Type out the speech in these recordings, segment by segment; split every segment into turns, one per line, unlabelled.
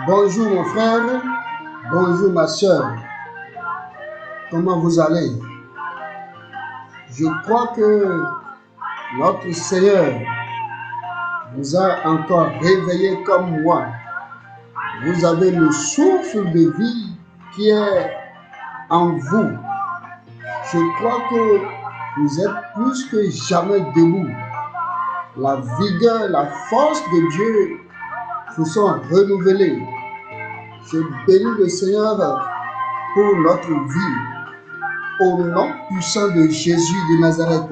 Bonjour mon frère, bonjour ma soeur. Comment vous allez? Je crois que notre Seigneur vous a encore réveillé comme moi. Vous avez le souffle de vie qui est en vous. Je crois que vous êtes plus que jamais debout. La vigueur, la force de Dieu vous sont renouvelées. Je bénis le Seigneur pour notre vie. Au nom puissant de Jésus de Nazareth.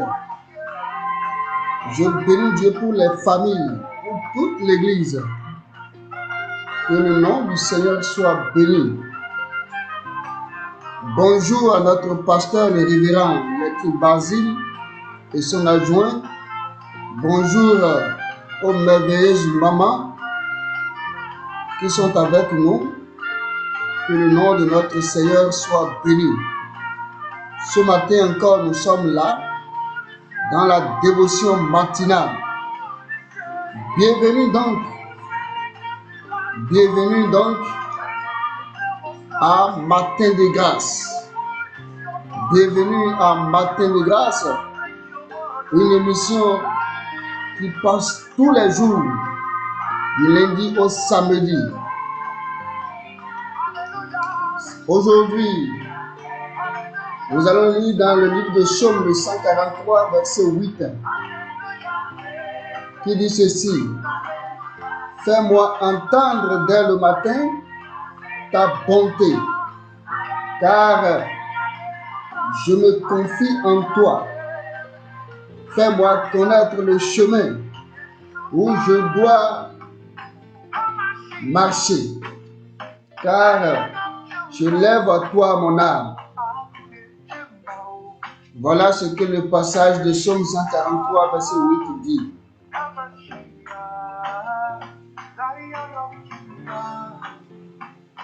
Je bénis Dieu pour les familles, pour toute l'Église. Que le nom du Seigneur soit béni. Bonjour à notre pasteur, le révérend Maître Basile et son adjoint. Bonjour aux merveilleuses mamans qui sont avec nous. Que le nom de notre Seigneur soit béni. Ce matin encore, nous sommes là dans la dévotion matinale. Bienvenue donc à Matin de Grâce. Bienvenue à Matin de Grâce, une émission qui passe tous les jours, du lundi au samedi. Aujourd'hui, nous allons lire dans le livre de Psaume le 143, verset 8, qui dit ceci: Fais-moi entendre dès le matin ta bonté, car je me confie en toi. Fais-moi connaître le chemin où je dois marcher, car je lève à toi mon âme. Voilà ce que le passage de Psaume 143, verset 8 dit.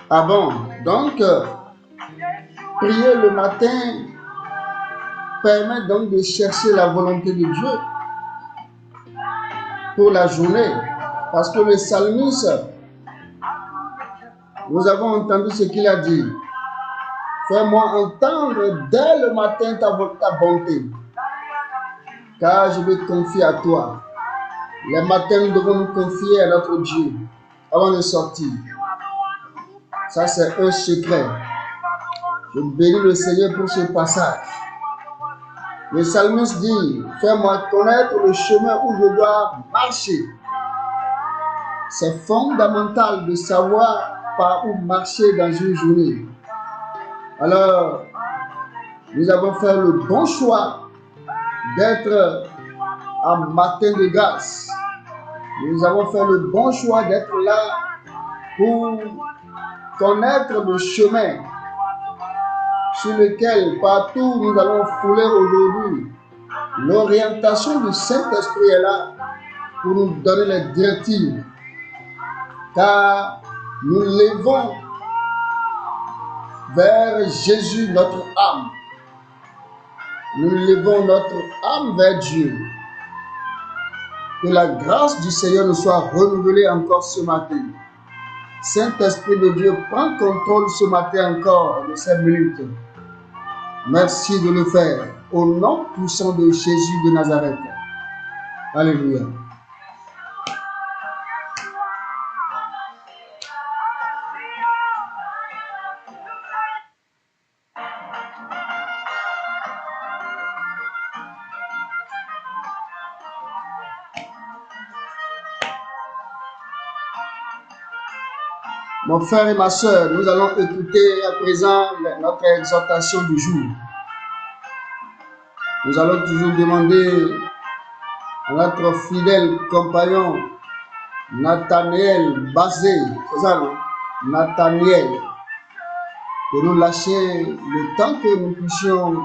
Ah bon, donc, prier le matin permet donc de chercher la volonté de Dieu pour la journée. Parce que le psalmiste, nous avons entendu ce qu'il a dit. Fais-moi entendre dès le matin ta bonté, car je me confie à toi. Les matins, nous devons nous confier à notre Dieu avant de sortir. Ça, c'est un secret. Je bénis le Seigneur pour ce passage. Le psalmiste dit, fais-moi connaître le chemin où je dois marcher. C'est fondamental de savoir par où marcher dans une journée. Alors, nous avons fait le bon choix d'être à Matin de Grâce. Nous avons fait le bon choix d'être là pour connaître le chemin sur lequel partout nous allons fouler aujourd'hui. L'orientation du Saint-Esprit est là pour nous donner les directives, car nous levons vers Jésus notre âme. Nous levons notre âme vers Dieu. Que la grâce du Seigneur nous soit renouvelée encore ce matin. Saint-Esprit de Dieu, prends contrôle ce matin encore de ces minutes. Merci de le faire au nom puissant de Jésus de Nazareth. Alléluia. Mon frère et ma soeur, nous allons écouter à présent notre exhortation du jour. Nous allons toujours demander à notre fidèle compagnon Nathaniel Bazé, c'est ça, non? Nathaniel, de nous lâcher le temps que nous puissions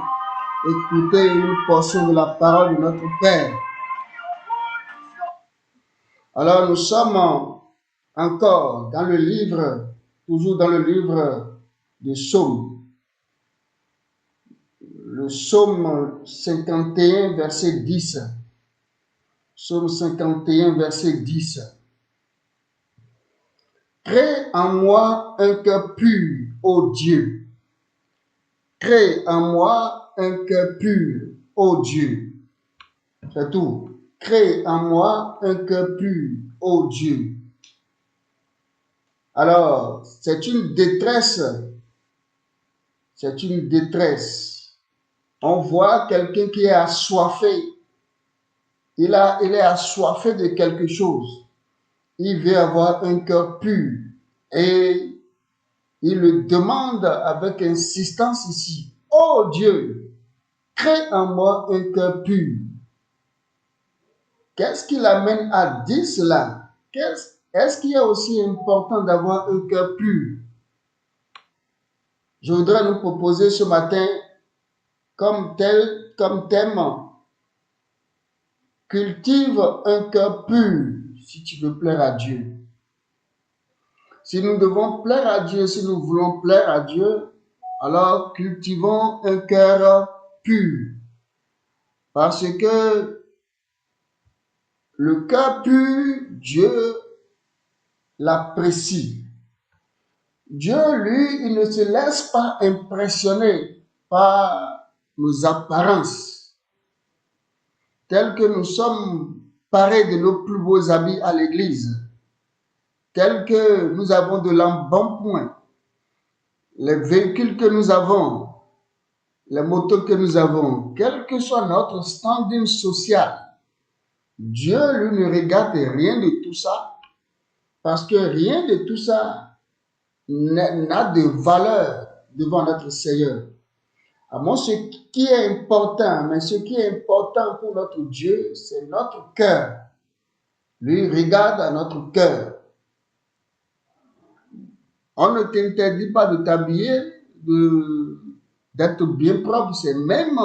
écouter une portion de la parole de notre Père. Alors nous sommes encore dans le livre, toujours dans le livre de Psaume. le psaume 51, verset 10. Psaume 51, verset 10. Crée en moi un cœur pur, ô Dieu. Crée en moi un cœur pur, ô Dieu. C'est tout. Crée en moi un cœur pur, ô Dieu. Alors, c'est une détresse. C'est une détresse. On voit quelqu'un qui est assoiffé. Il est assoiffé de quelque chose. Il veut avoir un cœur pur. Et il le demande avec insistance ici. Oh Dieu, crée en moi un cœur pur. Qu'est-ce qui l'amène à dire cela? Est-ce qu'il est aussi important d'avoir un cœur pur? Je voudrais nous proposer ce matin comme thème, cultive un cœur pur si tu veux plaire à Dieu. Si nous devons plaire à Dieu, si nous voulons plaire à Dieu, alors cultivons un cœur pur. Parce que le cœur pur, Dieu l'apprécie. Dieu, lui, il ne se laisse pas impressionner par nos apparences. Tels que nous sommes parés de nos plus beaux habits à l'église, tels que nous avons de l'embonpoint, les véhicules que nous avons, les motos que nous avons, quel que soit notre standing social, Dieu, lui, ne regarde rien de tout ça, parce que rien de tout ça n'a de valeur devant notre Seigneur. À moi, ce qui est important, mais ce qui est important pour notre Dieu, c'est notre cœur. Lui regarde à notre cœur. On ne t'interdit pas de t'habiller, d'être bien propre. C'est même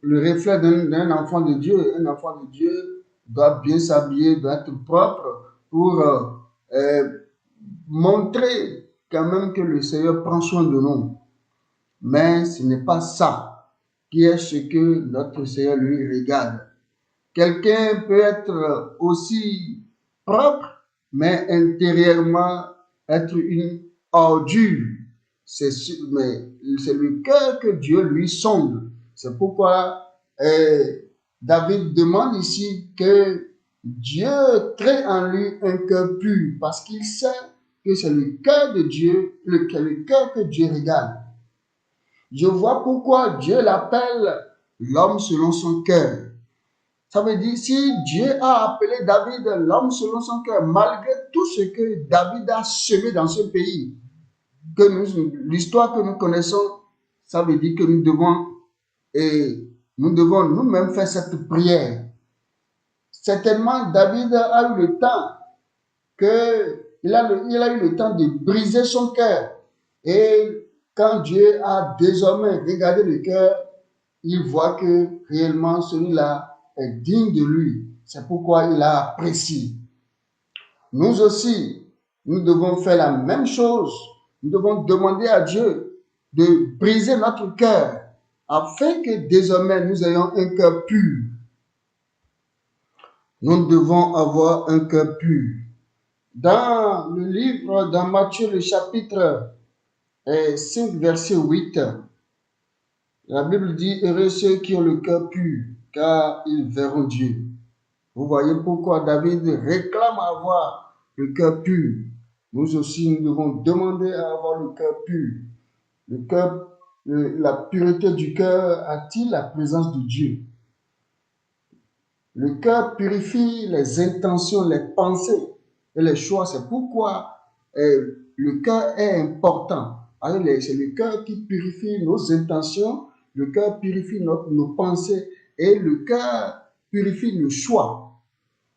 le reflet d'un enfant de Dieu. Un enfant de Dieu doit bien s'habiller, doit être propre pour montrer quand même que le Seigneur prend soin de nous. Mais ce n'est pas ça qui est ce que notre Seigneur lui regarde. Quelqu'un peut être aussi propre, mais intérieurement être une ordure. Mais c'est le cœur que Dieu lui sonde. C'est pourquoi David demande ici que Dieu crée en lui un cœur pur, parce qu'il sait que c'est le cœur de Dieu, le cœur que Dieu regarde. Je vois pourquoi Dieu l'appelle l'homme selon son cœur. Ça veut dire, si Dieu a appelé David l'homme selon son cœur, malgré tout ce que David a semé dans ce pays, l'histoire que nous connaissons, ça veut dire que nous devons nous-mêmes faire cette prière. Certainement, David a eu le temps il a eu le temps de briser son cœur. Et quand Dieu a désormais regardé le cœur, il voit que réellement celui-là est digne de lui. C'est pourquoi il a apprécié. Nous aussi, nous devons faire la même chose. Nous devons demander à Dieu de briser notre cœur afin que désormais nous ayons un cœur pur. Nous devons avoir un cœur pur. Dans le livre, dans Matthieu, le chapitre 5, verset 8, la Bible dit « Heureux ceux qui ont le cœur pur, car ils verront Dieu. » Vous voyez pourquoi David réclame avoir le cœur pur. Nous aussi, nous devons demander à avoir le cœur pur. Le cœur, la pureté du cœur attire la présence de Dieu. Le cœur purifie les intentions, les pensées et les choix. C'est pourquoi le cœur est important. C'est le cœur qui purifie nos intentions, le cœur purifie nos pensées et le cœur purifie nos choix.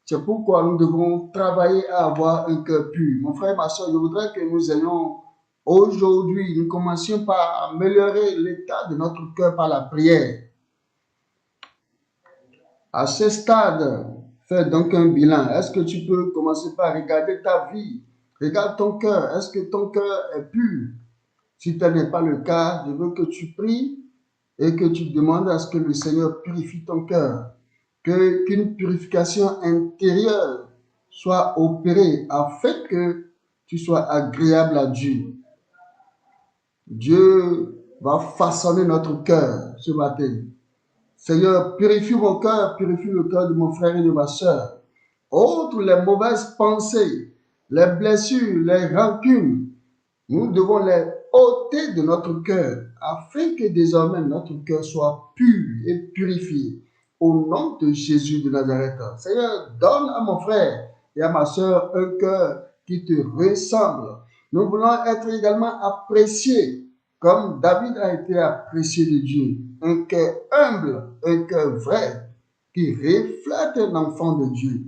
C'est pourquoi nous devons travailler à avoir un cœur pur. Mon frère, ma soeur, je voudrais que nous ayons aujourd'hui, nous commencions par améliorer l'état de notre cœur par la prière. À ce stade, fais donc un bilan. Est-ce que tu peux commencer par regarder ta vie? Regarde ton cœur. Est-ce que ton cœur est pur? Si tel n'est pas le cas, je veux que tu pries et que tu demandes à ce que le Seigneur purifie ton cœur, qu'une purification intérieure soit opérée afin que tu sois agréable à Dieu. Dieu va façonner notre cœur ce matin. Seigneur, purifie mon cœur, purifie le cœur de mon frère et de ma soeur. Ôte les mauvaises pensées, les blessures, les rancunes. Nous devons les ôter de notre cœur afin que désormais notre cœur soit pur et purifié. Au nom de Jésus de Nazareth. Seigneur, donne à mon frère et à ma soeur un cœur qui te ressemble. Nous voulons être également appréciés comme David a été apprécié de Dieu. Un cœur humble, un cœur vrai qui reflète un enfant de Dieu.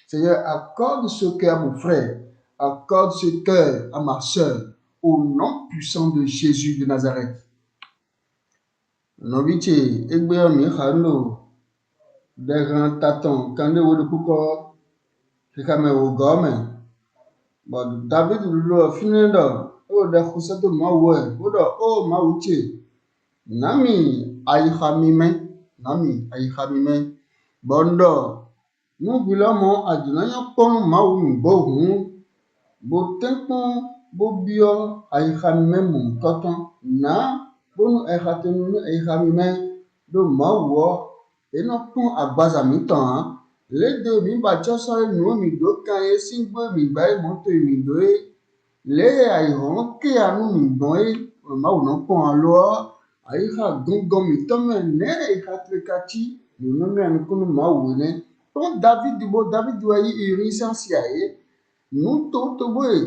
Seigneur, accorde ce cœur à mon frère, accorde ce cœur à ma soeur, au nom puissant de Jésus de Nazareth. Novice, egbe mi hano, deran taton, kande wo de kuko, kikame wo gome. But David lo finendo, o de kusato mawe, o do o mauche. Nami ayihamime, bondo, mu bilomo adunanya pon mau mbohun, bo tempon, bo bio ayihamime mon koton, na, bonu ehatenu ayihamime, do mawo, eno pon agbaza mi tan, le de mi ba chosa nu mi do kan e singbo mi ba e monto mi do e, le ayihon ke anu mi bon e, mawo no pon alo, ayiha gongon mi tome ne ayiha trekati mi no me anukunu mawo ne ton David do yi irisa siaye nu to boy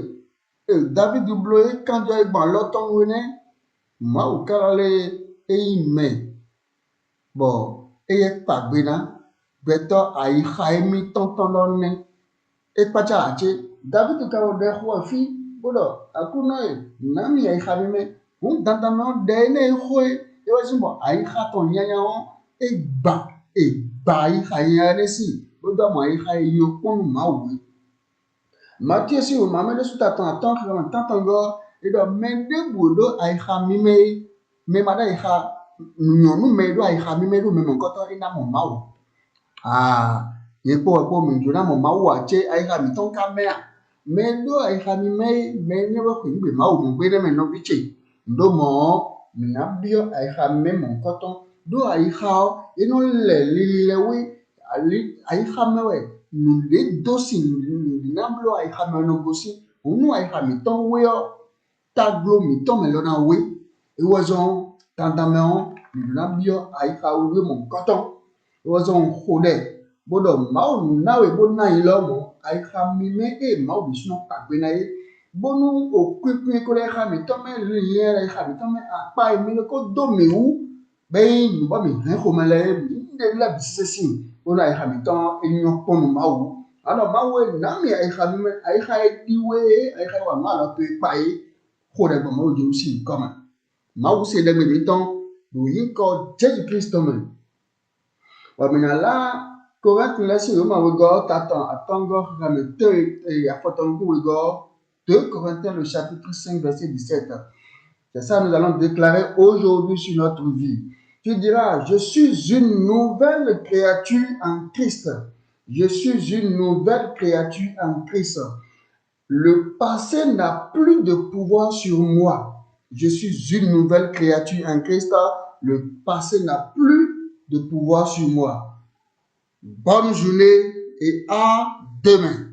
David bloye kanjo e ban loton wene mawo karale ime bo eye pagbena beto ayiha emi tonton lonne e pacha ache David ka o de ho fi bodo akuna e nami ayiha me un dandanon dene hoe ewasimbo ayiha ton nyanya on egba ayiha yane si bodo mo ayiha yo pon mawe Mathieu si o mamele su tatan tantango edo mende bodo ayiha mime me mada ayiha nyonu medo ayiha mime do me monkoto ina mo mawo yepo mi jona mo mawo ache ayiha mi ton kamea mendo ayiha mime me ne wo kwingbe mawo mo gbe ne me no biche ndo mo mina bio ayiha mime monkoto do ayiha ino le lilewe ayiha mewe nule dosi namblo ayiha me no gosi unu ayiha mi ton weo taglo mi ton me lona we ewozon tandameo mina bio ayiha we monkoto ewozon hode bodo mawo nawe bo na ilomo ayiha mime mawo bisno pagbena ye bonu okwekwe ko le ha mi ton me liye le ha mi ton me apa mi ko do mi wu be mi bo mi hen ko mele mi de la bisesi ona ayiha mi ton enyo ponu mawo ano mawo na mi ayiha mime ayiha diwe ayiha wa ma lo pe pa ye ko de gbo mawo je si koma mawo se de mi ton do yin ko Jesus Christ me wa mi na la Corinthe lesi yo ma we go tatan atongo game te afotonku we go 2 Corinthiens le chapitre 5 verset 17. C'est ça nous allons déclarer aujourd'hui sur notre vie. Tu diras, je suis une nouvelle créature en Christ. Je suis une nouvelle créature en Christ. Le passé n'a plus de pouvoir sur moi. Je suis une nouvelle créature en Christ. Le passé n'a plus de pouvoir sur moi. Bonne journée et à demain.